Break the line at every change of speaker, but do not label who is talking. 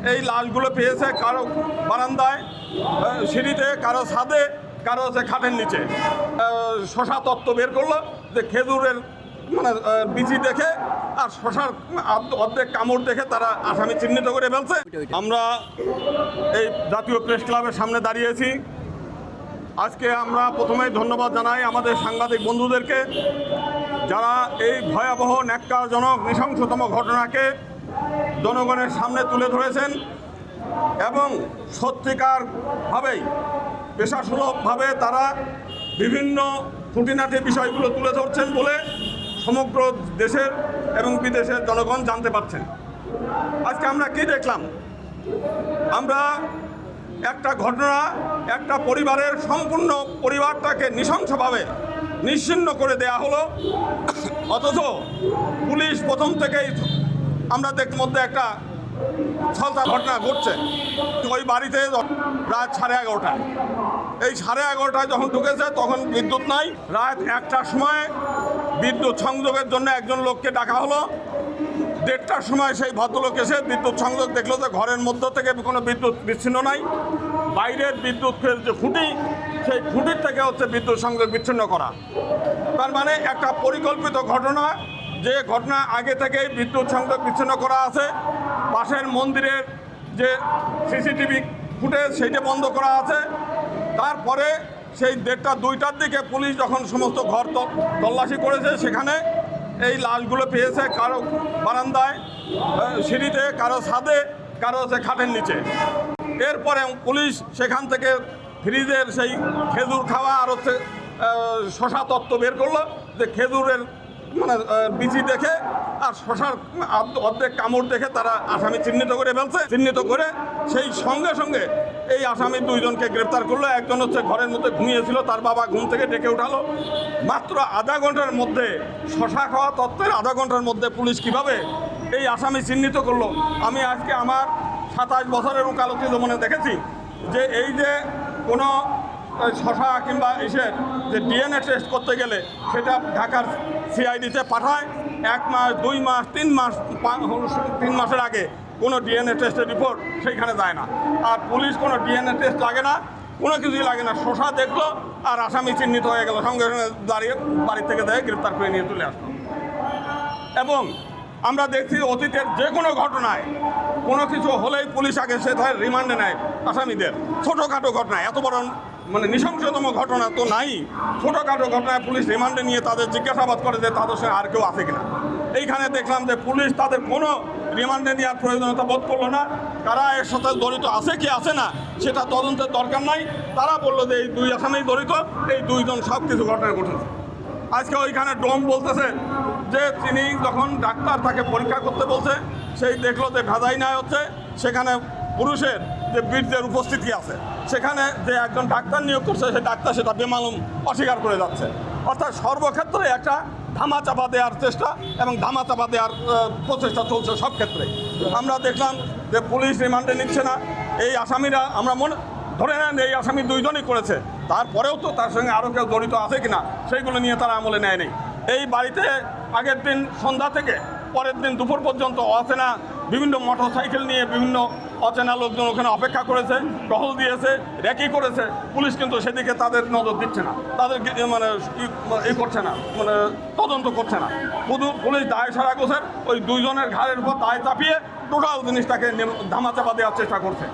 এই লাশগুলো পেয়েছে কারো বারান্দায়, সিঁড়িতে, কারো ছাদে, কারো হচ্ছে খাটের নিচে। শশা তত্ত্ব বের করলো যে খেজুরের মানে বিচি দেখে আর শশার অর্ধেক কামড় দেখে তারা আসামি চিহ্নিত করে ফেলছে। আমরা এই জাতীয় প্রেস ক্লাবের সামনে দাঁড়িয়েছি। আজকে আমরা প্রথমেই ধন্যবাদ জানাই আমাদের সাংবাদিক বন্ধুদেরকে, যারা এই ভয়াবহ ন্যাক্কারজনক নৃশংসতম ঘটনাকে জনগণের সামনে তুলে ধরেছেন এবং সত্যিকারভাবেই পেশাসুলভভাবে তারা বিভিন্ন খুঁটিনাটি বিষয়গুলো তুলে ধরছেন বলে সমগ্র দেশের এবং বিদেশের জনগণ জানতে পারছেন। আজকে আমরা কি দেখলাম? আমরা একটা ঘটনা, একটা পরিবারের সম্পূর্ণ পরিবারটাকে নৃশংসভাবে নিশ্চিহ্ন করে দেয়া হলো, অথচ পুলিশ প্রথম থেকেই আমরা মধ্যে একটা ছলতা ঘটনা ঘটছে। ওই বাড়িতে রাত 11:30, এই 11:30 যখন ঢুকেছে তখন বিদ্যুৎ নাই। রাত 1টার সময় বিদ্যুৎ সংযোগের জন্য একজন লোককে ডাকা হলো। 1:30টার সময় সেই ভদ্রলোক এসে বিদ্যুৎ সংযোগ দেখলো যে ঘরের মধ্য থেকে কোনো বিদ্যুৎ বিচ্ছিন্ন নাই, বাইরের বিদ্যুতের যে খুঁটি, সেই খুঁটির থেকে হচ্ছে বিদ্যুৎ সংযোগ বিচ্ছিন্ন করা। তার মানে একটা পরিকল্পিত ঘটনা, যে ঘটনা আগে থেকেই বিদ্যুৎ সংযোগ বিচ্ছিন্ন করা আছে। পাশের মন্দিরের যে সিসিটিভি ফুটেজ সেইটা বন্ধ করা আছে। তারপরে সেই 1:30-2টার দিকে পুলিশ যখন সমস্ত ঘর তল্লাশি করেছে, সেখানে এই লাশগুলো পেয়েছে কারো বারান্দায়, সিঁড়িতে, কারো ছাদে, কারো হচ্ছে খাটের নিচে। এরপরে পুলিশ সেখান থেকে ফ্রিজের সেই খেজুর খাওয়া আর হচ্ছে শশা তত্ত্ব বের করলো যে খেজুরের মানে বিচি দেখে আর শশার অর্ধেক কামড় দেখে তারা আসামি চিহ্নিত করে ফেলছে। চিহ্নিত করে সেই সঙ্গে সঙ্গে এই আসামি 2জনকে গ্রেপ্তার করলো। একজন হচ্ছে ঘরের মধ্যে ঘুমিয়েছিল, তার বাবা ঘুম থেকে ডেকে উঠালো। মাত্র আধা ঘন্টার মধ্যে, শশা খাওয়া তত্ত্বের আধা ঘন্টার মধ্যে পুলিশ কিভাবে এই আসামি চিহ্নিত করলো, আমি আজকে আমার 27 বছরের উকালতি জীবনে দেখেছি যে এই যে কোনো শশা কিংবা এসের যে ডিএনএ টেস্ট করতে গেলে সেটা ঢাকার সিআইডিতে পাঠায় 1 মাস, 2 মাস, 3 মাসের আগে কোনো ডিএনএ টেস্টের রিপোর্ট সেইখানে যায় না। আর পুলিশ কোনো ডিএনএ টেস্ট লাগে না, কোনো কিছুই লাগে না। শশা দেখলো আর আসামি চিহ্নিত হয়ে গেল, সঙ্গে সঙ্গে দাঁড়িয়ে বাড়ি থেকে দেয় গ্রেপ্তার করে নিয়ে চলে আসলো। এবং আমরা দেখছি অতীতের যে কোনো ঘটনায় কোনো কিছু হলেই পুলিশ আগে সে ধরে রিমান্ডে নেয় আসামিদের। ছোটোখাটো ঘটনায়, এত বড় মানে নৃশংসতম ঘটনা তো নাই, ছোটোখাটো ঘটনায় পুলিশ রিমান্ডে নিয়ে তাদের জিজ্ঞাসাবাদ করে যে তাদের সঙ্গে আর কেউ আছে কিনা। এইখানে দেখলাম যে পুলিশ তাদের কোনো রিমান্ডে নেওয়ার প্রয়োজনীয়তা বোধ করলো না। কারা এর সাথে জড়িত আছে কি আছে না সেটা তদন্তের দরকার নাই। তারা বললো যে এই 2 আসামি জড়িত, এই 2জন সব কিছু ঘটনা ঘটেছে। আজকে ওইখানে ডোম বলতেছে যে তিনি যখন ডাক্তার তাকে পরীক্ষা করতে বলছে, সেই দেখলো যে ভেজাইনায় হচ্ছে, সেখানে পুরুষের যে বীর্যের উপস্থিতি আছে, সেখানে যে একজন ডাক্তার নিয়োগ করছে সেই ডাক্তার সেটা বেমালুম অস্বীকার করে যাচ্ছে। অর্থাৎ সর্বক্ষেত্রে একটা ধামাচাপা দেওয়ার চেষ্টা এবং ধামাচাপা দেওয়ার প্রচেষ্টা চলছে সব ক্ষেত্রে। আমরা দেখলাম যে পুলিশ রিমান্ডে নিচ্ছে না এই আসামিরা। আমরা ধরে নেন এই আসামি 2জনই করেছে, তারপরেও তো তার সঙ্গে আরও কেউ জড়িত আছে কিনা সেইগুলো নিয়ে তারা আমলে নেয় নেই। এই বাড়িতে আগের দিন সন্ধ্যা থেকে পরের দিন দুপুর পর্যন্ত অচেনা বিভিন্ন মোটরসাইকেল নিয়ে বিভিন্ন অচেনা লোকজন ওখানে অপেক্ষা করেছে, টহল দিয়েছে, র্যাকি করেছে। পুলিশ কিন্তু সেদিকে তাদের নজর দিচ্ছে না, তাদের মানে করছে না, মানে তদন্ত করছে না। শুধু পুলিশ দায় সারা গোছের ওই 2জনের ঘাড়ের উপর দায় চাপিয়ে টোটাল জিনিসটাকে ধামাচাপা দেওয়ার চেষ্টা করছে।